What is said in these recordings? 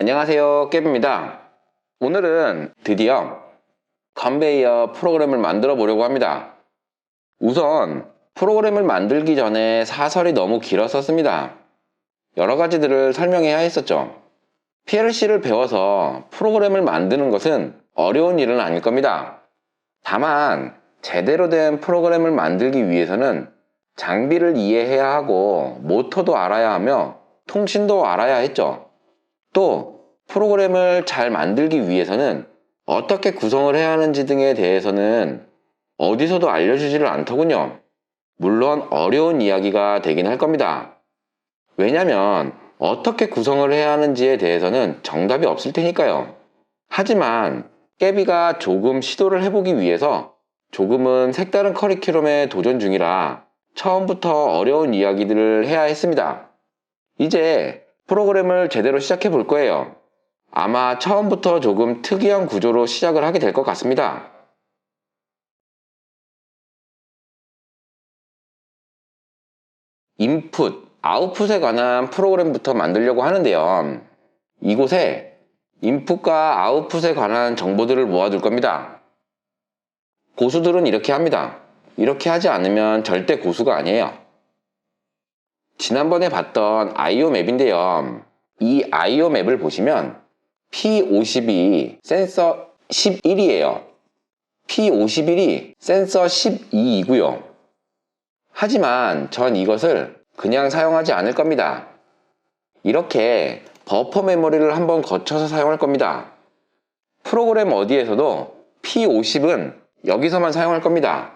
안녕하세요, 깨비입니다. 오늘은 드디어 컨베이어 프로그램을 만들어 보려고 합니다. 우선 프로그램을 만들기 전에 사설이 너무 길었었습니다. 여러 가지들을 설명해야 했었죠. PLC를 배워서 프로그램을 만드는 것은 어려운 일은 아닐 겁니다. 다만 제대로 된 프로그램을 만들기 위해서는 장비를 이해해야 하고 모터도 알아야 하며 통신도 알아야 했죠. 또 프로그램을 잘 만들기 위해서는 어떻게 구성을 해야 하는지 등에 대해서는 어디서도 알려주지를 않더군요. 물론 어려운 이야기가 되긴 할 겁니다. 왜냐면 어떻게 구성을 해야 하는지에 대해서는 정답이 없을 테니까요. 하지만 깨비가 조금 시도를 해보기 위해서 조금은 색다른 커리큘럼에 도전 중이라 처음부터 어려운 이야기들을 해야 했습니다. 이제 프로그램을 제대로 시작해 볼 거예요. 아마 처음부터 조금 특이한 구조로 시작을 하게 될 것 같습니다. 인풋, 아웃풋에 관한 프로그램부터 만들려고 하는데요. 이곳에 인풋과 아웃풋에 관한 정보들을 모아둘 겁니다. 고수들은 이렇게 합니다. 이렇게 하지 않으면 절대 고수가 아니에요. 지난번에 봤던 IO 맵인데요. 이 IO 맵을 보시면 P52 센서 11이에요. P51이 센서 12이고요. 하지만 전 이것을 그냥 사용하지 않을 겁니다. 이렇게 버퍼 메모리를 한번 거쳐서 사용할 겁니다. 프로그램 어디에서도 P50은 여기서만 사용할 겁니다.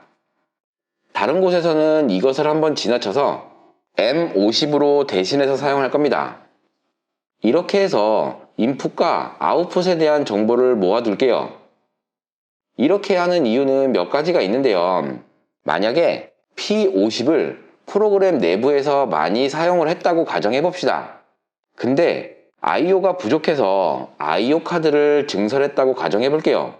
다른 곳에서는 이것을 한번 지나쳐서 M50으로 대신해서 사용할 겁니다. 이렇게 해서 인풋과 아웃풋에 대한 정보를 모아둘게요. 이렇게 하는 이유는 몇 가지가 있는데요. 만약에 P50을 프로그램 내부에서 많이 사용을 했다고 가정해 봅시다. 근데 IO가 부족해서 IO 카드를 증설했다고 가정해 볼게요.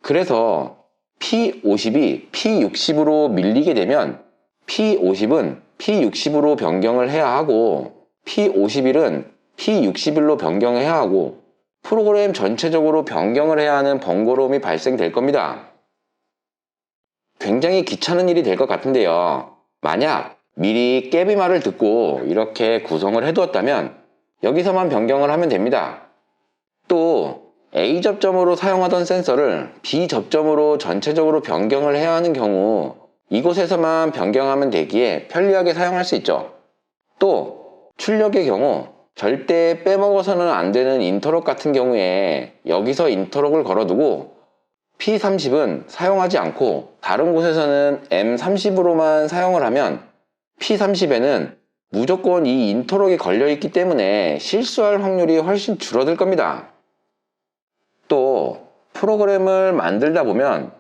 그래서 P50이 P60으로 밀리게 되면 P50은 P60으로 변경을 해야 하고 P51은 P61로 변경해야 하고 프로그램 전체적으로 변경을 해야 하는 번거로움이 발생될 겁니다. 굉장히 귀찮은 일이 될 것 같은데요. 만약 미리 깨비 말을 듣고 이렇게 구성을 해두었다면 여기서만 변경을 하면 됩니다. 또 A 접점으로 사용하던 센서를 B 접점으로 전체적으로 변경을 해야 하는 경우 이곳에서만 변경하면 되기에 편리하게 사용할 수 있죠. 또 출력의 경우 절대 빼먹어서는 안 되는 인터럭 같은 경우에 여기서 인터럭을 걸어두고 P30은 사용하지 않고 다른 곳에서는 M30으로만 사용을 하면 P30에는 무조건 이 인터럭이 걸려있기 때문에 실수할 확률이 훨씬 줄어들 겁니다. 또 프로그램을 만들다 보면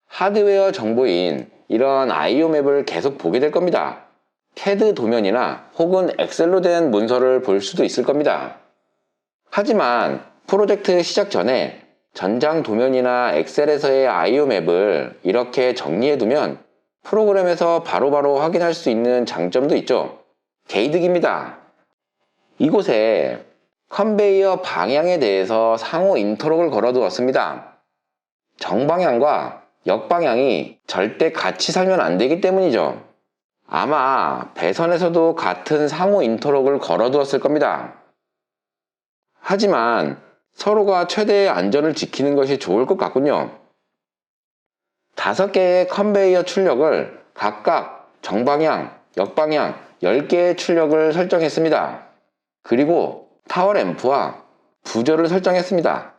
하드웨어 정보인 이런 IO 맵을 계속 보게 될 겁니다. CAD 도면이나 혹은 엑셀로 된 문서를 볼 수도 있을 겁니다. 하지만 프로젝트 시작 전에 전장 도면이나 엑셀에서의 IO 맵을 이렇게 정리해두면 프로그램에서 바로바로 확인할 수 있는 장점도 있죠. 개이득입니다. 이곳에 컨베이어 방향에 대해서 상호 인터럭을 걸어두었습니다. 정방향과 역방향이 절대 같이 살면 안 되기 때문이죠. 아마 배선에서도 같은 상호 인터럭을 걸어두었을 겁니다. 하지만 서로가 최대의 안전을 지키는 것이 좋을 것 같군요. 5개의 컨베이어 출력을 각각 정방향, 역방향 10개의 출력을 설정했습니다. 그리고 타워 램프와 부저를 설정했습니다.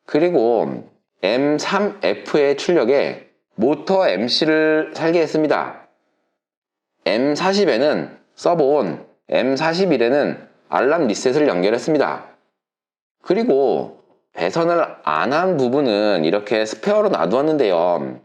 그리고 M3F의 출력에 모터 MC를 설계했습니다. M40에는 서브온, M41에는 알람 리셋을 연결했습니다. 그리고 배선을 안 한 부분은 이렇게 스페어로 놔두었는데요.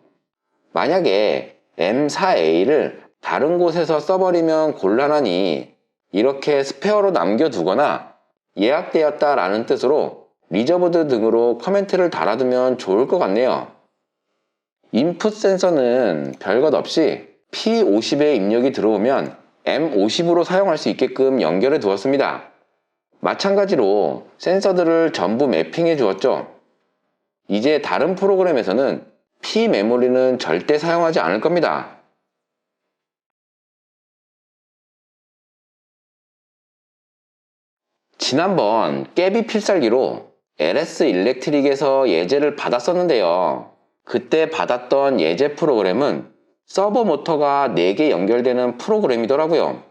만약에 M4A를 다른 곳에서 써버리면 곤란하니 이렇게 스페어로 남겨두거나 예약되었다 라는 뜻으로 리저브드 등으로 커멘트를 달아두면 좋을 것 같네요. 인풋 센서는 별것 없이 P50에 입력이 들어오면 M50으로 사용할 수 있게끔 연결해 두었습니다. 마찬가지로 센서들을 전부 매핑해 주었죠. 이제 다른 프로그램에서는 P 메모리는 절대 사용하지 않을 겁니다. 지난번 깨비 필살기로 LS 일렉트릭에서 예제를 받았었는데요. 그때 받았던 예제 프로그램은 서버 모터가 4개 연결되는 프로그램이더라고요.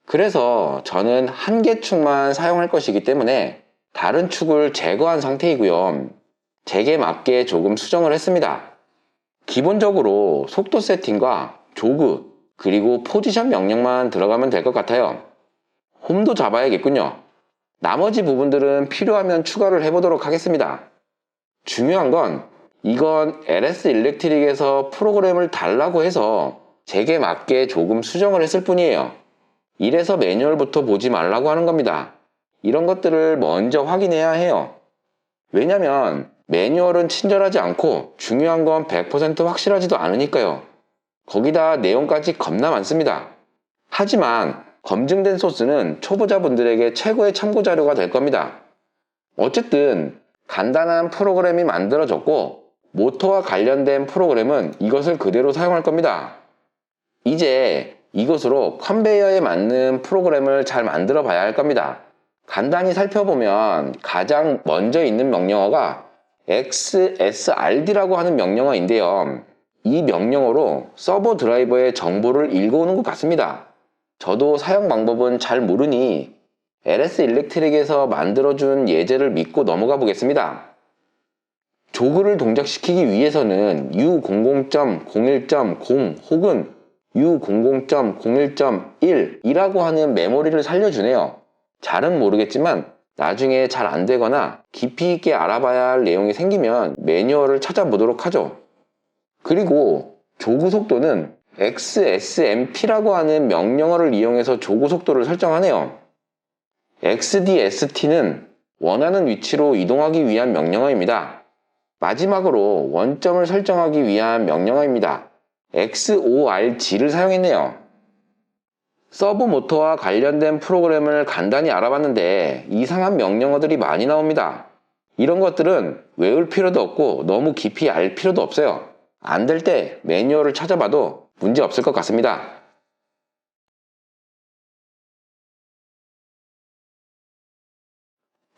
그래서 저는 한 개 축만 사용할 것이기 때문에 다른 축을 제거한 상태이고요. 제게 맞게 조금 수정을 했습니다. 기본적으로 속도 세팅과 조그, 그리고 포지션 명령만 들어가면 될 것 같아요. 홈도 잡아야겠군요. 나머지 부분들은 필요하면 추가를 해보도록 하겠습니다. 중요한 건 이건 LS 일렉트릭에서 프로그램을 달라고 해서 제게 맞게 조금 수정을 했을 뿐이에요. 이래서 매뉴얼부터 보지 말라고 하는 겁니다. 이런 것들을 먼저 확인해야 해요. 왜냐면 매뉴얼은 친절하지 않고 중요한 건 100% 확실하지도 않으니까요. 거기다 내용까지 겁나 많습니다. 하지만 검증된 소스는 초보자분들에게 최고의 참고자료가 될 겁니다. 어쨌든 간단한 프로그램이 만들어졌고 모터와 관련된 프로그램은 이것을 그대로 사용할 겁니다. 이제 이것으로 컨베이어에 맞는 프로그램을 잘 만들어 봐야 할 겁니다. 간단히 살펴보면 가장 먼저 있는 명령어가 XSRD라고 하는 명령어인데요. 이 명령어로 서버 드라이버의 정보를 읽어오는 것 같습니다. 저도 사용 방법은 잘 모르니 LS 일렉트릭에서 만들어준 예제를 믿고 넘어가 보겠습니다. 조그를 동작시키기 위해서는 U00.01.0 혹은 U00.01.1이라고 하는 메모리를 살려주네요. 잘은 모르겠지만 나중에 잘 안되거나 깊이 있게 알아봐야 할 내용이 생기면 매뉴얼을 찾아보도록 하죠. 그리고 조그 속도는 XSMP라고 하는 명령어를 이용해서 조그 속도를 설정하네요. XDST는 원하는 위치로 이동하기 위한 명령어입니다. 마지막으로 원점을 설정하기 위한 명령어입니다. XORG를 사용했네요. 서브 모터와 관련된 프로그램을 간단히 알아봤는데 이상한 명령어들이 많이 나옵니다. 이런 것들은 외울 필요도 없고 너무 깊이 알 필요도 없어요. 안 될 때 매뉴얼을 찾아봐도 문제 없을 것 같습니다.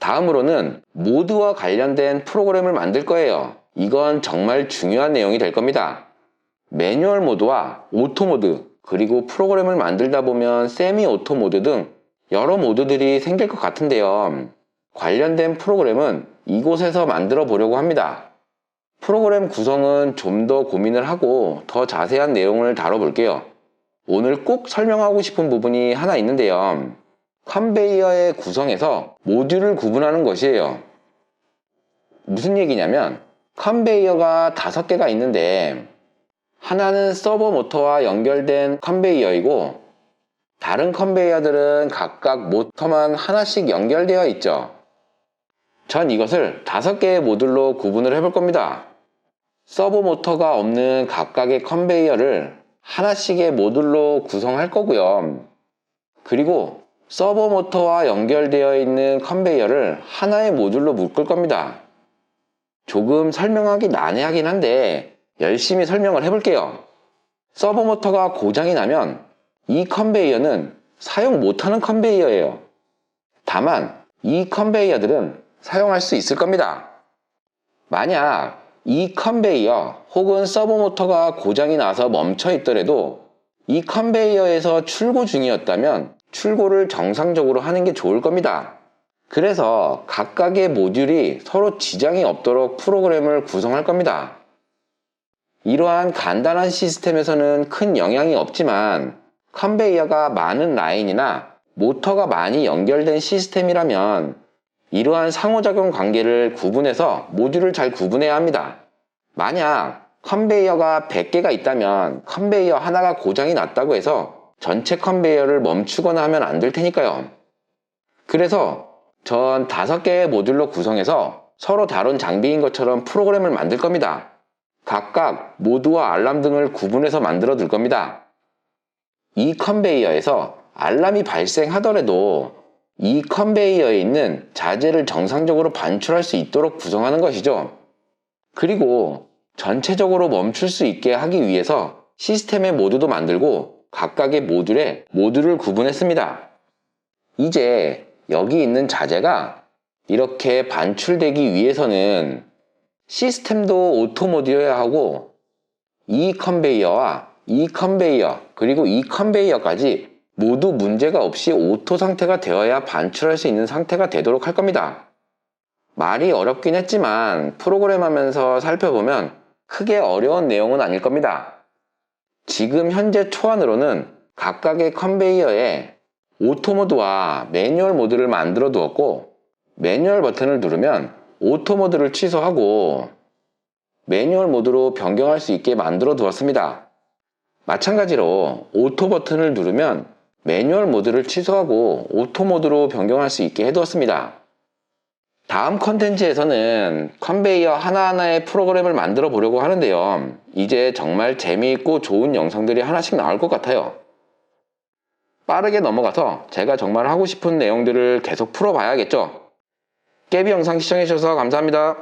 다음으로는 모드와 관련된 프로그램을 만들 거예요. 이건 정말 중요한 내용이 될 겁니다. 매뉴얼 모드와 오토 모드, 그리고 프로그램을 만들다 보면 세미 오토 모드 등 여러 모드들이 생길 것 같은데요. 관련된 프로그램은 이곳에서 만들어 보려고 합니다. 프로그램 구성은 좀 더 고민을 하고 더 자세한 내용을 다뤄볼게요. 오늘 꼭 설명하고 싶은 부분이 하나 있는데요. 컨베이어의 구성에서 모듈을 구분하는 것이에요. 무슨 얘기냐면 컨베이어가 5개가 있는데 하나는 서버 모터와 연결된 컨베이어이고 다른 컨베이어들은 각각 모터만 하나씩 연결되어 있죠. 전 이것을 5개의 모듈로 구분을 해볼 겁니다. 서버 모터가 없는 각각의 컨베이어를 하나씩의 모듈로 구성할 거고요. 그리고 서버 모터와 연결되어 있는 컨베이어를 하나의 모듈로 묶을 겁니다. 조금 설명하기 난해하긴 한데 열심히 설명을 해볼게요. 서버 모터가 고장이 나면 이 컨베이어는 사용 못하는 컨베이어예요. 다만 이 컨베이어들은 사용할 수 있을 겁니다. 만약 이 컨베이어 혹은 서버 모터가 고장이 나서 멈춰 있더라도 이 컨베이어에서 출고 중이었다면 출고를 정상적으로 하는 게 좋을 겁니다. 그래서 각각의 모듈이 서로 지장이 없도록 프로그램을 구성할 겁니다. 이러한 간단한 시스템에서는 큰 영향이 없지만 컨베이어가 많은 라인이나 모터가 많이 연결된 시스템이라면 이러한 상호작용 관계를 구분해서 모듈을 잘 구분해야 합니다. 만약 컨베이어가 100개가 있다면 컨베이어 하나가 고장이 났다고 해서 전체 컨베이어를 멈추거나 하면 안 될 테니까요. 그래서 전 5개의 모듈로 구성해서 서로 다른 장비인 것처럼 프로그램을 만들 겁니다. 각각 모드와 알람 등을 구분해서 만들어 둘 겁니다. 이 컨베이어에서 알람이 발생하더라도 이 컨베이어에 있는 자재를 정상적으로 반출할 수 있도록 구성하는 것이죠. 그리고 전체적으로 멈출 수 있게 하기 위해서 시스템의 모드도 만들고 각각의 모듈에 모듈을 구분했습니다. 이제 여기 있는 자재가 이렇게 반출되기 위해서는 시스템도 오토 모드여야 하고 이 컨베이어와 이 컨베이어 그리고 이 컨베이어까지 모두 문제가 없이 오토 상태가 되어야 반출할 수 있는 상태가 되도록 할 겁니다. 말이 어렵긴 했지만 프로그램하면서 살펴보면 크게 어려운 내용은 아닐 겁니다. 지금 현재 초안으로는 각각의 컨베이어에 오토 모드와 매뉴얼 모드를 만들어 두었고 매뉴얼 버튼을 누르면 오토 모드를 취소하고 매뉴얼 모드로 변경할 수 있게 만들어 두었습니다. 마찬가지로 오토 버튼을 누르면 매뉴얼 모드를 취소하고 오토 모드로 변경할 수 있게 해두었습니다. 다음 컨텐츠에서는 컨베이어 하나하나의 프로그램을 만들어 보려고 하는데요. 이제 정말 재미있고 좋은 영상들이 하나씩 나올 것 같아요. 빠르게 넘어가서 제가 정말 하고 싶은 내용들을 계속 풀어봐야겠죠. 깨비 영상 시청해주셔서 감사합니다.